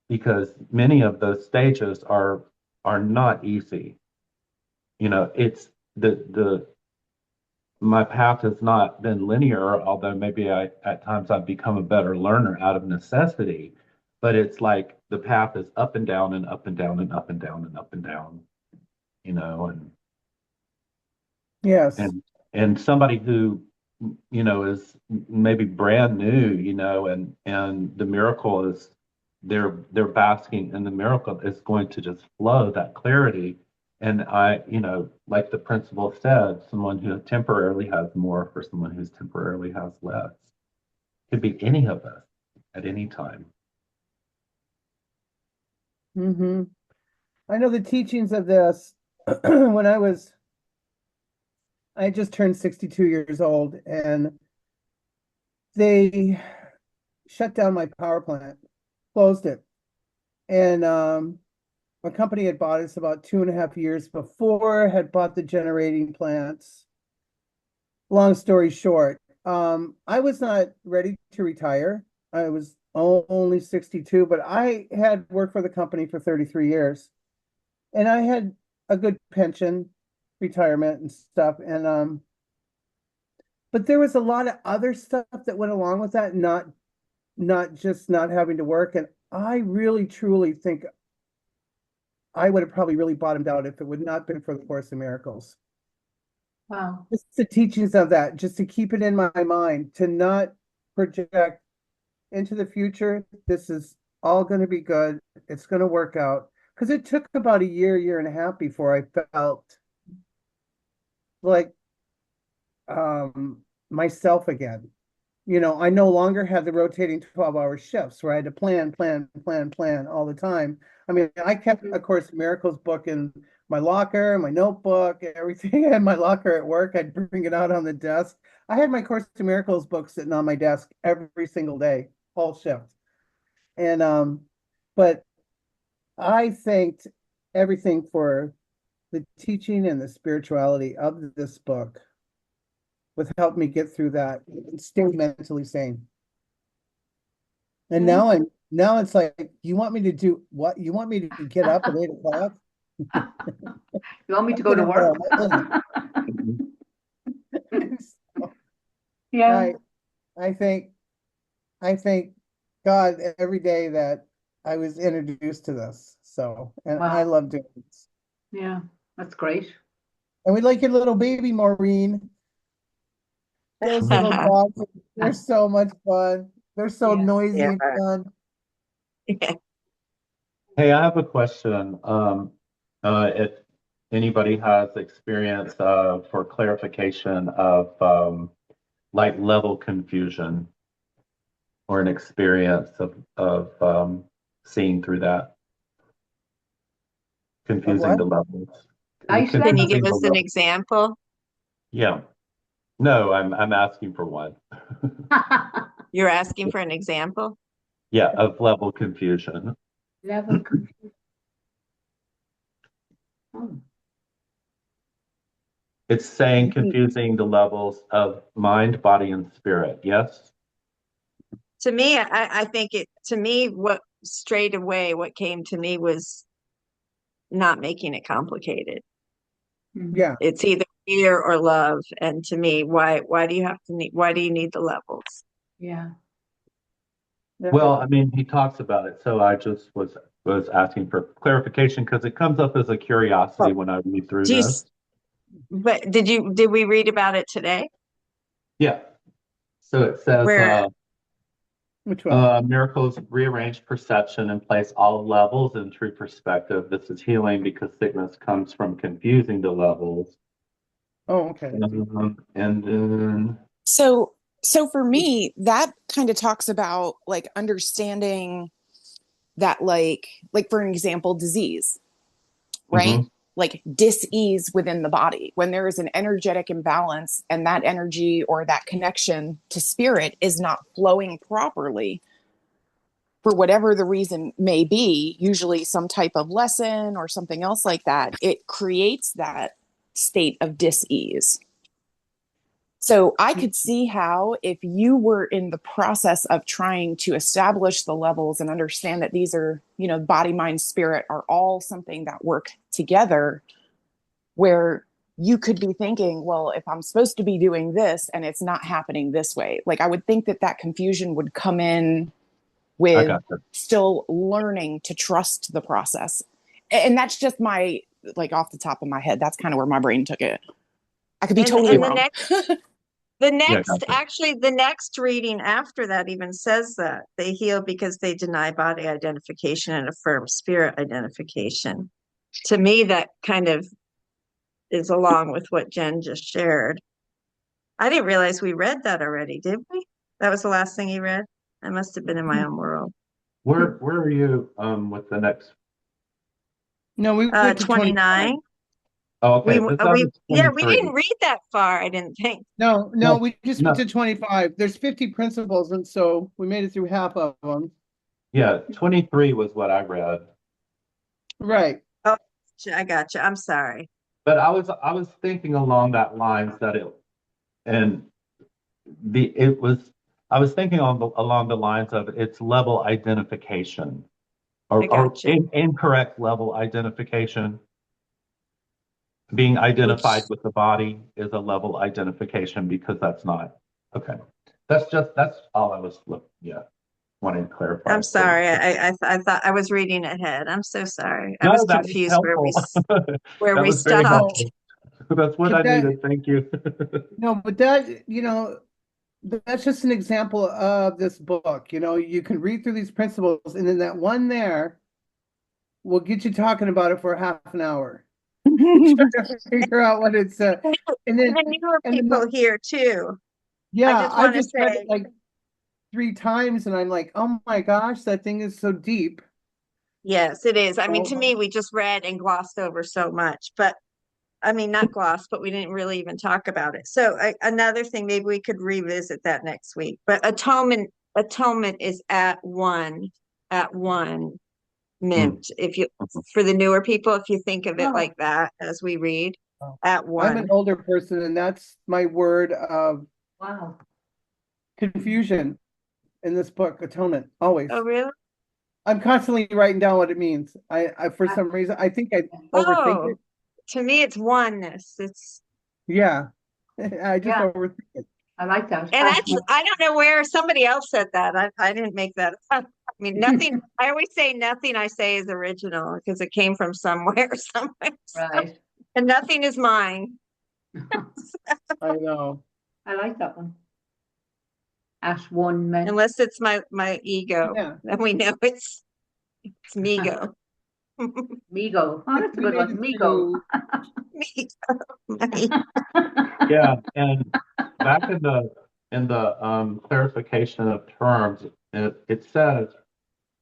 because many of those stages are not easy. It's the my path has not been linear, although maybe at times I've become a better learner out of necessity. But it's like the path is up and down and up and down and up and down and up and down, and Yes. and and somebody who is maybe brand new, and the miracle is they're basking in the miracle, is going to just flow that clarity. And like the principal said, someone who temporarily has more for someone who's temporarily has less. Could be any of us at any time. Mhm. I know the teachings of this when I just turned 62 years old, and they shut down my power plant, closed it. And my company had bought us about 2.5 years before, had bought the generating plants. Long story short, I was not ready to retire. I was only 62, but I had worked for the company for 33 years, and I had a good pension, retirement and stuff. And but there was a lot of other stuff that went along with that, not just not having to work. And I really truly think I would have probably really bottomed out if it would not been for the Course in Miracles. Wow. Just the teachings of that, just to keep it in my mind, to not project into the future. This is all going to be good. It's going to work out. Because it took about a year and a half before I felt like myself again. I no longer had the rotating 12-hour shifts where I had to plan all the time. I mean, I kept a Course in Miracles book in my locker, my notebook, everything in my locker at work. I'd bring it out on the desk. I had my Course in Miracles book sitting on my desk every single day, whole shift. And but I thanked everything for the teaching and the spirituality of this book with helped me get through that and stay mentally sane. And now it's like, you want me to do what? You want me to get up at 8 o'clock? You want me to go to work? Yeah. I think God every day that I was introduced to this. So, and I Wow. love doing this. Yeah, that's great. And we like your little baby, Maureen. Those little dogs, they're so much fun. They're so Yeah. noisy Yeah. and fun. Yeah. Hey, I have a question. If anybody has experience for clarification of like level confusion or an experience of seeing through that, confusing what? the levels. Ice Can you level? give Confusing the us an levels. example? Yeah. No, I'm asking for one. You're asking for an example? Yeah, of level confusion. Level confusion. Oh. It's saying confusing the levels of mind, body, and spirit. Yes? To me, I think to me, what straight away, what came to me was not making it complicated. Mhm. Yeah. It's either fear or love. And to me, why do you why do you need the levels? Yeah. Well, I mean, he talks about it, so I just was asking for clarification because it comes up as a curiosity Oh, when I read through do you, this. but did we read about it today? Yeah. So it says Where, Which one? miracles rearrange perception and place all levels in true perspective. This is healing because sickness comes from confusing the levels. Oh, okay. And then So for me, that kind of talks about like understanding that like for an example, disease, right? mhm, Like dis-ease within the body. When there is an energetic imbalance and that energy or that connection to spirit is not flowing properly for whatever the reason may be, usually some type of lesson or something else like that, it creates that state of dis-ease. So I could see how, if you were in the process of trying to establish the levels and understand that these are, body, mind, spirit are all something that work together, where you could be thinking, well, if I'm supposed to be doing this and it's not happening this way, like I would think that that confusion would come in I with got that. still learning to trust the process. And that's just my, like off the top of my head, that's kind of where my brain took it. I could be totally and wrong. Yeah, I got that. actually, the next reading after that even says that they heal because they deny body identification and affirm spirit identification. To me, that kind of is along with what Jen just shared. I didn't realize we read that already, did we? That was the last thing you read? I must have been in my own world. Where are you with the next? No, we went to 29. Oh, okay. This We is yeah, we 23. didn't read that far, I didn't think. No, No, we just went no. to 25. There's 50 principles, and so we made it through half of them. Yeah, 23 was what I read. Right. Oh, I got you. I'm sorry. But I was thinking along that lines that it and it was I was thinking along the lines of its level identification I or got you. incorrect level identification. Being Which identified with the body is a level identification because that's not okay. That's all I was wanting to clarify. I'm sorry. I thought I was reading ahead. I'm so sorry. I was No, that was confused helpful. where That we was very stopped. helpful. That's what I But that, needed. Thank you. no, but that, that's just an example of this book. You can read through these principles, and then that one there will get you talking about it for half an hour. Trying to figure out what it's and then The newer and then people here too. I yeah, just I want to just read say it like 3 times, and I'm like, oh my gosh, that thing is so deep. yes, it is. I mean, to Oh, me, we just read and glossed over so much, but I mean, not glossed, but we didn't really even talk about it. So another thing, maybe we could revisit that next week. But atonement is at one Mm. mint. If you for the newer people, if you think of it Oh, like that as we read, oh. at I'm an one. older person, and that's my word of wow. confusion. in this book, atonement, always. Oh, really? I'm constantly writing down what it means. I for some reason, I think I overthink Oh, it. to me, it's oneness. It's, Yeah. I just Yeah. overthink it. I like that. and that's, I don't know where somebody else said that. I didn't make that up. I mean, nothing, I always say nothing I say is original because it came from somewhere, somewhere. Right. And nothing is mine. I know. I like that one. At one minute. Unless it's my ego. Yeah. Then we know it's Migo. Migo. Oh, that's a We good made one. it Migo. Migo. Yeah, and back in the clarification of terms, it says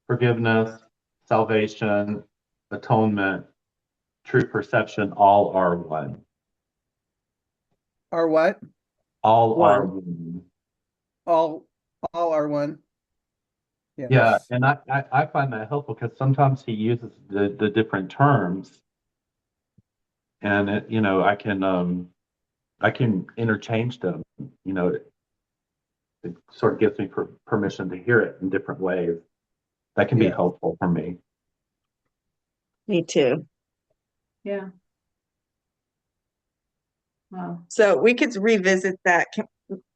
forgiveness, salvation, atonement, true perception, all are one. Or what? All are One. one. All are one. Yes. Yeah, and I find that helpful because sometimes he uses the different terms, and I can interchange them. It sort of gives me permission to hear it in different ways. That can be Yeah. helpful for me. Me too. Yeah. Wow. So we could revisit that.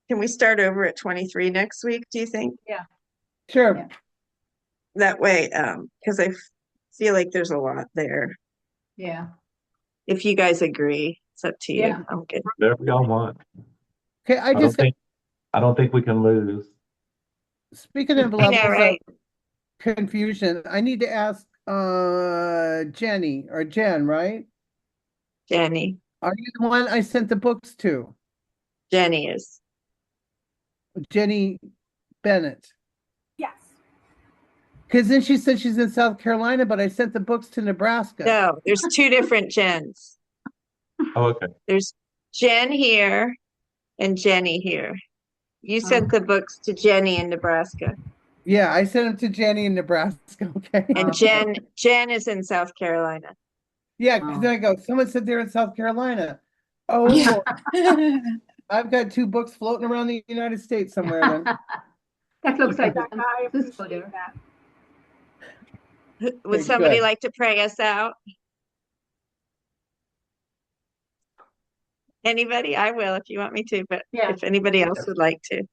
Can we start over at 23 next week, do you think? Sure. Yeah. That way, because I feel like there's a lot there. Yeah. If you guys agree, it's up to you. Yeah. I'm good. Whatever y'all want. Okay, I don't just think I don't think we can lose. speaking of I levels know, right? of confusion, I need to ask Jenny or Jen, right? Jenny. Are you the one I sent the books to? Jenny is. Jenny Bennett. Yes. Because then she said she's in South Carolina, but I sent the books to Nebraska. No, there's two different Jens. Oh, okay. There's Jen here and Jenny here. You sent the books to Jenny in Nebraska. Yeah, I sent them to Jenny in Nebraska. Okay. And Okay. Jen is in South Carolina. Yeah, because then I go, someone said they're in South Carolina. Oh, Yeah. Lord. I've got two books floating around the United States somewhere then. That looks like Rebecca, I this appreciate photo. that. Would Okay, somebody good. like to pray us out? Anybody? I will if you want me to, but Yeah. if anybody else would like to.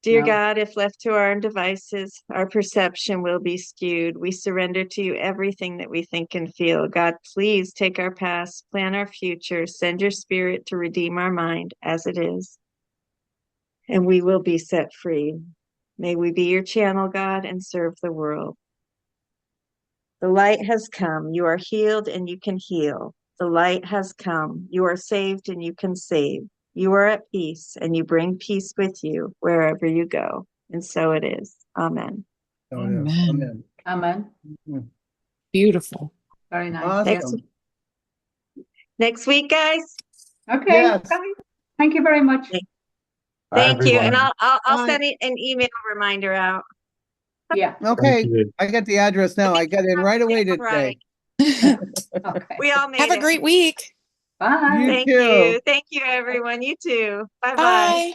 Dear No. God, if left to our own devices, our perception will be skewed. We surrender to you everything that we think and feel. God, please take our past, plan our future, send your spirit to redeem our mind as it is, and we will be set free. May we be your channel, God, and serve the world. The light has come. You are healed and you can heal. The light has come. You are saved and you can save. You are at peace and you bring peace with you wherever you go. And so it is. Amen. Oh, yeah. Amen. Amen. Amen. Beautiful. Very nice. Awesome. Next week, guys. Okay. Yes. Thank you very much. Bye, Thank you. And everyone. I'll Bye. send an email reminder out. Yeah. Okay, Thank you. I got the address now. I got in right away today. Right. Okay. We all made Have a it. great week. Bye. You Thank too. you. Thank you, everyone. You too. Bye-bye. Bye.